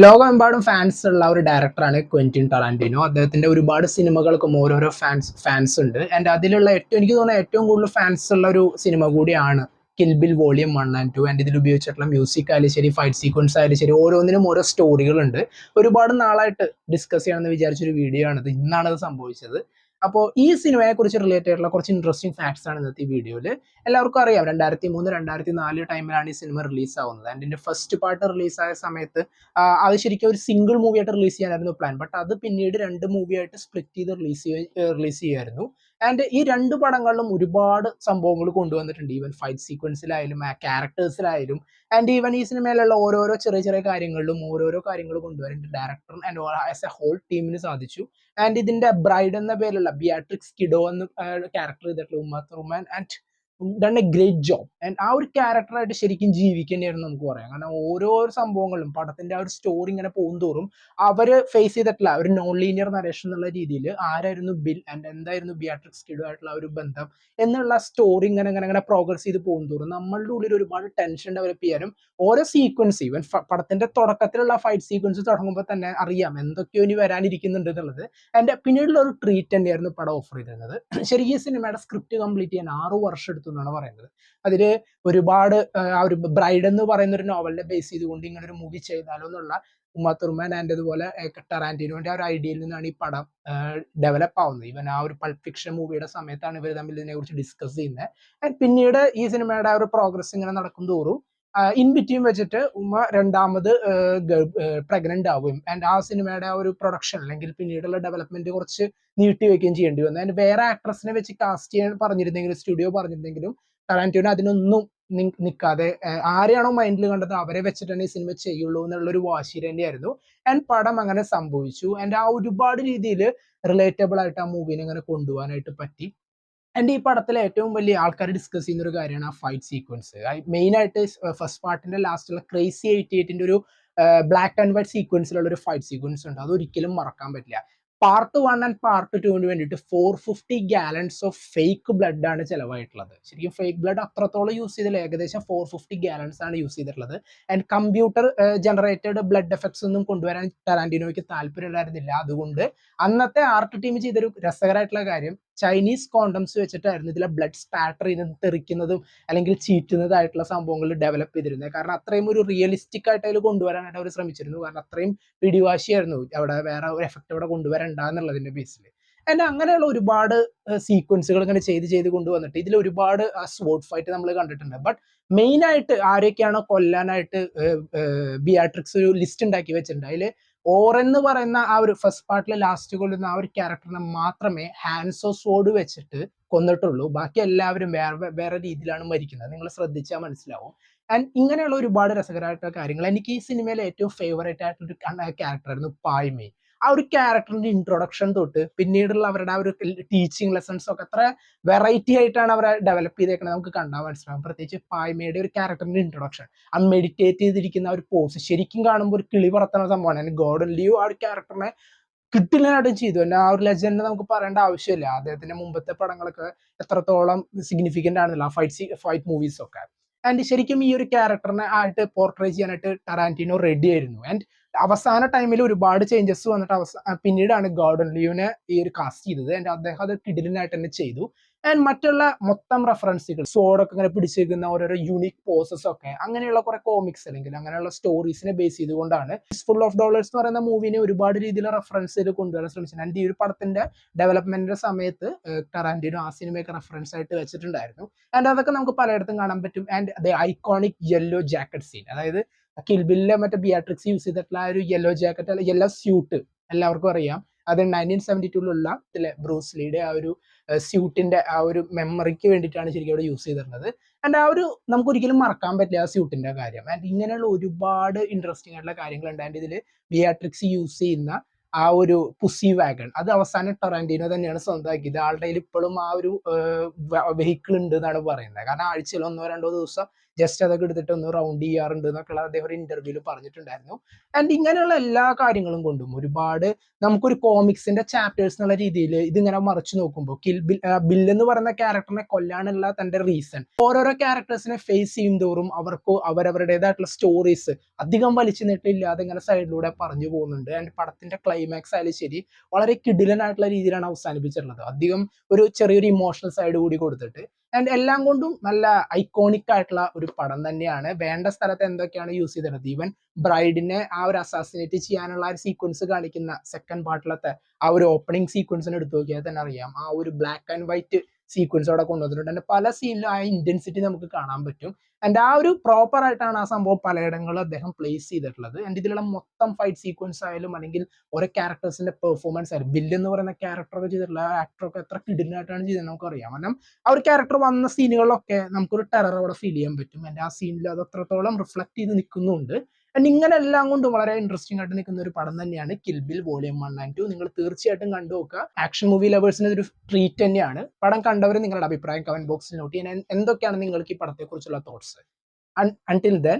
ലോകമെമ്പാടും ഫാൻസ് ഉള്ള ഒരു ഡയറക്ടറാണ് ക്വെന്റിൻ ടറാന്റിനോ. അദ്ദേഹത്തിന്റെ ഒരുപാട് സിനിമകൾക്കും ഓരോരോ ഫാൻസ് ഉണ്ട്. ആൻഡ് അതിലുള്ള ഏറ്റവും എനിക്ക് തോന്നുന്ന ഏറ്റവും കൂടുതൽ ഫാൻസ് ഉള്ള ഒരു സിനിമ കൂടിയാണ് kill bill volume 1 and 2. And ഇതിൽ ഉപയോഗിച്ചിട്ടുള്ള മ്യൂസിക് ആയാലും ശരി, ഫൈറ്റ് സീക്വൻസ് ആയാലും ശരി, ഓരോന്നിനും ഓരോ സ്റ്റോറികളുണ്ട്. ഒരുപാട് നാളായിട്ട് ഡിസ്കസ് ചെയ്യണമെന്ന് വിചാരിച്ചൊരു വീഡിയോ ആണിത്. ഇന്നാണ് അത് സംഭവിച്ചത്. അപ്പോൾ ഈ സിനിമയെ കുറിച്ച് റിലേറ്റ് ആയിട്ടുള്ള കുറച്ച് ഇൻട്രസ്റ്റിംഗ് ഫാക്ട്സ് ആണ് ഇന്നത്തെ ഈ വീഡിയോയിൽ. എല്ലാവർക്കും അറിയാം, 2003 2004 ടൈമിലാണ് ഈ സിനിമ റിലീസ് ആവുന്നത്. ആൻഡ് ഇതിന്റെ ഫസ്റ്റ് പാർട്ട് റിലീസായ സമയത്ത് അത് ശരിക്കും ഒരു സിംഗിൾ മൂവി ആയിട്ട് റിലീസ് ചെയ്യാനായിരുന്നു പ്ലാൻ. ബട്ട് അത് പിന്നീട് രണ്ട് മൂവി ആയിട്ട് സ്പ്ലിറ്റ് ചെയ്ത് റിലീസ് ചെയ്യായിരുന്നു. ആൻഡ് ഈ രണ്ട് പടങ്ങളിലും ഒരുപാട് സംഭവങ്ങൾ കൊണ്ടുവന്നിട്ടുണ്ട്. ഈവൻ ഫൈറ്റ് സീക്വൻസിലായാലും ക്യാരക്ടേഴ്സിലായാലും ആൻഡ് ഈവൻ ഈ സിനിമയിലുള്ള ഓരോരോ ചെറിയ ചെറിയ കാര്യങ്ങളിലും ഓരോരോ കാര്യങ്ങൾ കൊണ്ടുവരാൻ director and as a whole ടീമിന് സാധിച്ചു. ആൻഡ് ഇതിന്റെ ബ്രൈഡ് എന്ന പേരുള്ള ബിയാട്രിക്സ് കിഡോ എന്ന് ക്യാരക്ടർ ചെയ്തിട്ടുള്ള Uma Thurman and done a great job. And ആ ഒരു ക്യാരക്ടറായിട്ട് ശരിക്കും ജീവിക്കുന്നതായിരുന്നു നമുക്ക് പറയാം. കാരണം ഓരോ സംഭവങ്ങളും പടത്തിന്റെ ആ ഒരു സ്റ്റോറി ഇങ്ങനെ പോകും തോറും അവര് ഫേസ് ചെയ്തിട്ടില്ല ഒരു നോൺ ലീനിയർ നരേഷൻ എന്നുള്ള രീതിയിൽ ആരായിരുന്നു ബിൽ ആൻഡ് എന്തായിരുന്നു ബിയാട്രിക്സ് കിഡോ ആയിട്ടുള്ള ഒരു ബന്ധം എന്നുള്ള സ്റ്റോറി ഇങ്ങനെ ഇങ്ങനെ ഇങ്ങനെ പ്രോഗ്രസ് ചെയ്ത് പോകും തോറും നമ്മളുടെ ഉള്ളിൽ ഒരുപാട് ടെൻഷൻ ഡെവലപ്പ് ചെയ്യാനും ഓരോ സീക്വൻസ് ഈവൻ പടത്തിന്റെ തുടക്കത്തിലുള്ള ഫൈറ്റ് സീക്വൻസ് തുടങ്ങുമ്പോൾ തന്നെ അറിയാം എന്തൊക്കെയോ ഇനി വരാനിരിക്കുന്നുണ്ട് എന്നുള്ളത്. എൻ്റെ പിന്നീടുള്ള ഒരു ട്രീറ്റ് തന്നെയായിരുന്നു പടം ഓഫർ ചെയ്തിരുന്നത്. ശരിക്കും ഈ സിനിമയുടെ സ്ക്രിപ്റ്റ് കംപ്ലീറ്റ് ചെയ്യാൻ 6 വർഷം എടുത്തു എന്നാണ് പറയുന്നത്. അതില് ഒരുപാട് ആ ഒരു ബ്രൈഡ് എന്ന് പറയുന്ന ഒരു നോവലിനെ ബേസ് ചെയ്തുകൊണ്ട് ഇങ്ങനെ ഒരു മൂവി ചെയ്താലോ എന്നുള്ള ഉമ്മ തുർമാൻ ആൻഡ് അതുപോലെ ടറാന്റിനോന്റെ ആ ഒരു ഐഡിയയിൽ നിന്നാണ് ഈ പടം ഡെവലപ്പ് ആവുന്നത്. ഇവൻ ആ ഒരു പൾപ്പ് ഫിക്ഷൻ മൂവിയുടെ സമയത്താണ് ഇവർ തമ്മിൽ ഇതിനെ കുറിച്ച് ഡിസ്കസ് ചെയ്യുന്നത്. ആൻഡ് പിന്നീട് ഈ സിനിമയുടെ ആ ഒരു പ്രോഗ്രസ് ഇങ്ങനെ നടക്കും തോറും ഇൻ ബിറ്റ്വീൻ വെച്ചിട്ട് ഉമ്മ രണ്ടാമത് പ്രഗ്നന്റ് ആവുകയും ആൻഡ് ആ സിനിമയുടെ ആ ഒരു പ്രൊഡക്ഷൻ അല്ലെങ്കിൽ പിന്നീടുള്ള ഡെവലപ്മെന്റ് കുറച്ച് നീട്ടി വെക്കുകയും ചെയ്യേണ്ടി വന്നു. അതിന് വേറെ ആക്ട്രസിനെ വെച്ച് കാസ്റ്റ് ചെയ്യാൻ പറഞ്ഞിരുന്നെങ്കിലും സ്റ്റുഡിയോ പറഞ്ഞിരുന്നെങ്കിലും ടാരന്റിനോ അതിനൊന്നും നിൽക്കാതെ ആരെയാണോ മൈൻഡിൽ കണ്ടത് അവരെ വെച്ചിട്ട് തന്നെ ഈ സിനിമ ചെയ്യുള്ളൂ എന്നുള്ളൊരു വാശി തന്നെയായിരുന്നു. ആൻഡ് പടം അങ്ങനെ സംഭവിച്ചു. ആൻഡ് ആ ഒരുപാട് രീതിയിൽ റിലേറ്റബിൾ ആയിട്ട് ആ മൂവിനെ അങ്ങനെ കൊണ്ടുപോകാനായിട്ട് പറ്റി. ആൻഡ് ഈ പടത്തിലെ ഏറ്റവും വലിയ ആൾക്കാർ ഡിസ്കസ് ചെയ്യുന്ന ഒരു കാര്യമാണ് ആ ഫൈറ്റ് സീക്വൻസ്. മെയിൻ ആയിട്ട് ഫസ്റ്റ് പാർട്ടിന്റെ ലാസ്റ്റുള്ള ക്രേസി 88ന്റെ ഒരു ബ്ലാക്ക് ആൻഡ് വൈറ്റ് സീക്വൻസിലുള്ള ഒരു ഫൈറ്റ് സീക്വൻസ് ഉണ്ട്. അത് ഒരിക്കലും മറക്കാൻ പറ്റില്ല. പാർട്ട് 1 ആൻഡ് പാർട്ട് 2 വേണ്ടിയിട്ട് 450 ഗാലൻസ് ഓഫ് ഫേക്ക് ബ്ലഡ് ആണ് ചിലവായിട്ടുള്ളത്. ശരിക്കും ഫേക്ക് ബ്ലഡ് അത്രത്തോളം യൂസ് ചെയ്തില്ല, ഏകദേശം 450 ഗാലൻസ് ആണ് യൂസ് ചെയ്തിട്ടുള്ളത്. And computer generated blood effects ഒന്നും കൊണ്ടുവരാൻ ടാരന്റിനോയ്ക്ക് താല്പര്യമില്ലായിരുന്നില്ല. അതുകൊണ്ട് അന്നത്തെ ആർട്ട് ടീം ചെയ്തൊരു രസകരമായിട്ടുള്ള കാര്യം ചൈനീസ് കോണ്ടംസ് വെച്ചിട്ടായിരുന്നു ഇതിലെ ബ്ലഡ് സ്പാറ്റർ ചെയ്ത് തെറിക്കുന്നതും അല്ലെങ്കിൽ ചീറ്റുന്നതായിട്ടുള്ള സംഭവങ്ങൾ ഡെവലപ്പ് ചെയ്തിരുന്നത്. കാരണം അത്രയും ഒരു റിയലിസ്റ്റിക് ആയിട്ട് അതിൽ കൊണ്ടുവരാനായിട്ട് അവർ ശ്രമിച്ചിരുന്നു. കാരണം അത്രയും പിടിവാശിയായിരുന്നു അവിടെ വേറെ ഒരു എഫക്റ്റ് അവിടെ കൊണ്ടുവരണ്ട എന്നുള്ളതിന്റെ ബേസിൽ. ആൻഡ് അങ്ങനെയുള്ള ഒരുപാട് സീക്വൻസുകൾ ഇങ്ങനെ ചെയ്ത് കൊണ്ടുവന്നിട്ട് ഇതിൽ ഒരുപാട് സ്വോർഡ് ഫൈറ്റ് നമ്മൾ കണ്ടിട്ടുണ്ട്. ബട്ട് മെയിൻ ആയിട്ട് ആരൊക്കെയാണോ കൊല്ലാനായിട്ട് ബിയാട്രിക്സ് ഒരു ലിസ്റ്റ് ഉണ്ടാക്കി വെച്ചിട്ടുണ്ട്. അതിൽ ഓറൻ എന്ന് പറയുന്ന ആ ഒരു ഫസ്റ്റ് പാർട്ടിൽ ലാസ്റ്റ് കൊല്ലുന്ന ആ ഒരു ക്യാരക്ടറിനെ മാത്രമേ ഹാൻസോ സ്വോർഡ് വെച്ചിട്ട് കൊന്നിട്ടുള്ളൂ. ബാക്കി എല്ലാവരും വേറെ വേറെ രീതിയിലാണ് മരിക്കുന്നത്. നിങ്ങൾ ശ്രദ്ധിച്ചാൽ മനസ്സിലാവും. ആൻഡ് ഇങ്ങനെയുള്ള ഒരുപാട് രസകരമായിട്ടുള്ള കാര്യങ്ങൾ. എനിക്ക് ഈ സിനിമയിലെ ഏറ്റവും ഫേവറേറ്റ് ആയിട്ടൊരു ക്യാരക്ടർ ആയിരുന്നു പായ്മേ. ആ ഒരു ക്യാരക്ടറിന്റെ ഇൻട്രൊഡക്ഷൻ തൊട്ട് പിന്നീടുള്ള അവരുടെ ആ ഒരു ടീച്ചിങ് ലെസൺസ് ഒക്കെ അത്ര വെറൈറ്റി ആയിട്ടാണ് അവരെ ഡെവലപ്പ് ചെയ്തേക്കുന്നത് നമുക്ക് കണ്ടാൽ മനസ്സിലാവും. പ്രത്യേകിച്ച് പായ്മയുടെ ഒരു ക്യാരക്ടറിന്റെ ഇൻട്രൊഡക്ഷൻ, ആ മെഡിറ്റേറ്റ് ചെയ്തിരിക്കുന്ന ആ ഒരു പോസ് ശരിക്കും കാണുമ്പോൾ ഒരു കിളി പറത്തുന്ന സംഭവമാണ്. ഗോർഡൻ ലിയോ ആ ഒരു ക്യാരക്ടറിനെ കിട്ടില്ലായിട്ടും ചെയ്തു. പിന്നെ ആ ഒരു ലെജൻഡ് നമുക്ക് പറയേണ്ട ആവശ്യമില്ല. അദ്ദേഹത്തിന്റെ മുമ്പത്തെ പടങ്ങളൊക്കെ എത്രത്തോളം സിഗ്നിഫിക്കന്റ് ആണെന്നില്ല ആ ഫൈറ്റ് മൂവീസ് ഒക്കെ. ആൻഡ് ശരിക്കും ഈ ഒരു ക്യാരക്ടറിനെ ആയിട്ട് പോർട്രേ ചെയ്യാനായിട്ട് ടറാന്റിനോ റെഡി ആയിരുന്നു. ആൻഡ് അവസാന ടൈമിൽ ഒരുപാട് ചേഞ്ചസ് വന്നിട്ട് പിന്നീടാണ് ഗോർഡൻ ലിയോനെ ഈ ഒരു കാസ്റ്റ് ചെയ്തത്. ആൻഡ് അദ്ദേഹം അത് കിടിലനായിട്ട് തന്നെ ചെയ്തു. ആൻഡ് മറ്റുള്ള മൊത്തം റെഫറൻസുകൾ സോഡൊക്കെ ഇങ്ങനെ പിടിച്ചിരിക്കുന്ന ഓരോരോ യൂണിക് പോസസ് ഒക്കെ അങ്ങനെയുള്ള കുറെ കോമിക്സ് അല്ലെങ്കിൽ അങ്ങനെയുള്ള സ്റ്റോറീസിനെ ബേസ് ചെയ്തുകൊണ്ടാണ് ഫുൾ ഓഫ് ഡോളേഴ്സ് എന്ന് പറയുന്ന മൂവിനെ ഒരുപാട് രീതിയിൽ റെഫറൻസ് ചെയ്ത് കൊണ്ടുവരാൻ ശ്രമിച്ചത്. ആൻഡ് ഈ ഒരു പടത്തിന്റെ ഡെവലപ്മെന്റിന്റെ സമയത്ത് ടറാന്റിനോ ആ സിനിമയൊക്കെ റെഫറൻസ് ആയിട്ട് വെച്ചിട്ടുണ്ടായിരുന്നു. ആൻഡ് അതൊക്കെ നമുക്ക് പലയിടത്തും കാണാൻ പറ്റും. And the iconic yellow jacket scene, അതായത് കിൽബില്ലിലെ മറ്റേ ബിയാട്രിക്സ് യൂസ് ചെയ്തിട്ടുള്ള ആ ഒരു യെല്ലോ ജാക്കറ്റ് അല്ല യെല്ലോ സ്യൂട്ട് എല്ലാവർക്കും അറിയാം. അത് 1972 ബ്രൂസ്ലിയുടെ ആ ഒരു സ്യൂട്ടിന്റെ ആ ഒരു മെമ്മറിക്ക് വേണ്ടിയിട്ടാണ് ശരിക്കും അവിടെ യൂസ് ചെയ്തിരുന്നത്. ആൻഡ് ആ ഒരു നമുക്ക് ഒരിക്കലും മറക്കാൻ പറ്റില്ല ആ സ്യൂട്ടിന്റെ കാര്യം. ആൻഡ് ഇങ്ങനെയുള്ള ഒരുപാട് ഇൻട്രസ്റ്റിംഗ് ആയിട്ടുള്ള കാര്യങ്ങളുണ്ട്. ആൻഡ് ഇതിൽ ബിയാട്രിക്സ് യൂസ് ചെയ്യുന്ന ആ ഒരു പുസി വാഗൺ അത് അവസാനം ടൊറാന്റിനോ തന്നെയാണ് സ്വന്തമാക്കിയത്. ആളുടെ ഇപ്പോഴും ആ ഒരു വെഹിക്കിൾ ഉണ്ട് എന്നാണ് പറയുന്നത്. കാരണം ആഴ്ചയിൽ 1 2 ദിവസം ജസ്റ്റ് അതൊക്കെ എടുത്തിട്ട് ഒന്ന് റൗണ്ട് ചെയ്യാറുണ്ട് എന്നൊക്കെയുള്ള അദ്ദേഹം ഒരു ഇന്റർവ്യൂവിൽ പറഞ്ഞിട്ടുണ്ടായിരുന്നു. ആൻഡ് ഇങ്ങനെയുള്ള എല്ലാ കാര്യങ്ങളും കൊണ്ടും ഒരുപാട് നമുക്കൊരു കോമിക്സിന്റെ ചാപ്റ്റേഴ്സ് എന്നുള്ള രീതിയിൽ ഇതിങ്ങനെ മറിച്ചു നോക്കുമ്പോൾ ബിൽ എന്ന് പറയുന്ന ക്യാരക്ടറിനെ കൊല്ലാനുള്ള തന്റെ റീസൺ ഓരോരോ ക്യാരക്ടേഴ്സിനെ ഫേസ് ചെയ്യും തോറും അവർക്ക് അവരവരുടേതായിട്ടുള്ള സ്റ്റോറീസ് അധികം വലിച്ചു നീട്ടില്ലാതെ ഇങ്ങനെ സൈഡിലൂടെ പറഞ്ഞു പോകുന്നുണ്ട്. ആൻഡ് പടത്തിന്റെ ക്ലൈമാക്സ് ആയാലും ശരി വളരെ കിടിലനായിട്ടുള്ള രീതിയിലാണ് അവസാനിപ്പിച്ചിട്ടുള്ളത്. അധികം ഒരു ചെറിയൊരു ഇമോഷണൽ സൈഡ് കൂടി കൊടുത്തിട്ട് ആൻഡ് എല്ലാം കൊണ്ടും നല്ല ഐക്കോണിക് ആയിട്ടുള്ള ഒരു പടം തന്നെയാണ്. വേണ്ട സ്ഥലത്ത് എന്തൊക്കെയാണ് യൂസ് ചെയ്തിരുന്നത്, ഈവൻ ബ്രൈഡിനെ ആ ഒരു അസാസിനേറ്റ് ചെയ്യാനുള്ള ഒരു സീക്വൻസ് കാണിക്കുന്ന സെക്കൻഡ് പാർട്ടിലത്തെ ആ ഒരു ഓപ്പണിംഗ് സീക്വൻസിന് എടുത്തു നോക്കിയാൽ തന്നെ അറിയാം. ആ ഒരു ബ്ലാക്ക് ആൻഡ് വൈറ്റ് സീക്വൻസ് അവിടെ കൊണ്ടുവന്നിട്ടുണ്ട്. പല സീനിലും ആ ഇന്റൻസിറ്റി നമുക്ക് കാണാൻ പറ്റും. ആൻഡ് ആ ഒരു പ്രോപ്പർ ആയിട്ടാണ് ആ സംഭവം പലയിടങ്ങളിലും അദ്ദേഹം പ്ലേസ് ചെയ്തിട്ടുള്ളത്. ആൻഡ് ഇതിലുള്ള മൊത്തം ഫൈറ്റ് സീക്വൻസ് ആയാലും അല്ലെങ്കിൽ ഓരോ ക്യാരക്ടേഴ്സിന്റെ പെർഫോമൻസ് ആയാലും, ബില്ല് എന്ന് പറയുന്ന ക്യാരക്ടറൊക്കെ ചെയ്തിട്ടുള്ള ആ ആക്ടറൊക്കെ എത്ര കിടിലായിട്ടാണ് ചെയ്തത് നമുക്കറിയാം. കാരണം ആ ഒരു ക്യാരക്ടർ വന്ന സീനുകളിലൊക്കെ നമുക്കൊരു ടെറർ അവിടെ ഫീൽ ചെയ്യാൻ പറ്റും. ആൻഡ് ആ സീനിൽ അത് അത്രത്തോളം റിഫ്ലക്ട് ചെയ്ത് നിൽക്കുന്നുണ്ട്. ആൻഡ് ഇങ്ങനെ എല്ലാം കൊണ്ടും വളരെ ഇൻട്രസ്റ്റിംഗ് ആയിട്ട് നിൽക്കുന്ന ഒരു പടം തന്നെയാണ് കിൽ ബിൽ വോളിയം 1 ആൻഡ് 2. നിങ്ങൾ തീർച്ചയായിട്ടും കണ്ടു നോക്കുക. ആക്ഷൻ മൂവി ലവേഴ്സിന് ഒരു ട്രീറ്റ് തന്നെയാണ്. പടം കണ്ടവർ നിങ്ങളുടെ അഭിപ്രായം കമന്റ് ബോക്സിൽ നോട്ട് ചെയ്യാൻ. എന്തൊക്കെയാണ് നിങ്ങൾക്ക് ഈ പടത്തെ കുറിച്ചുള്ള തോട്ട്സ്? Until then,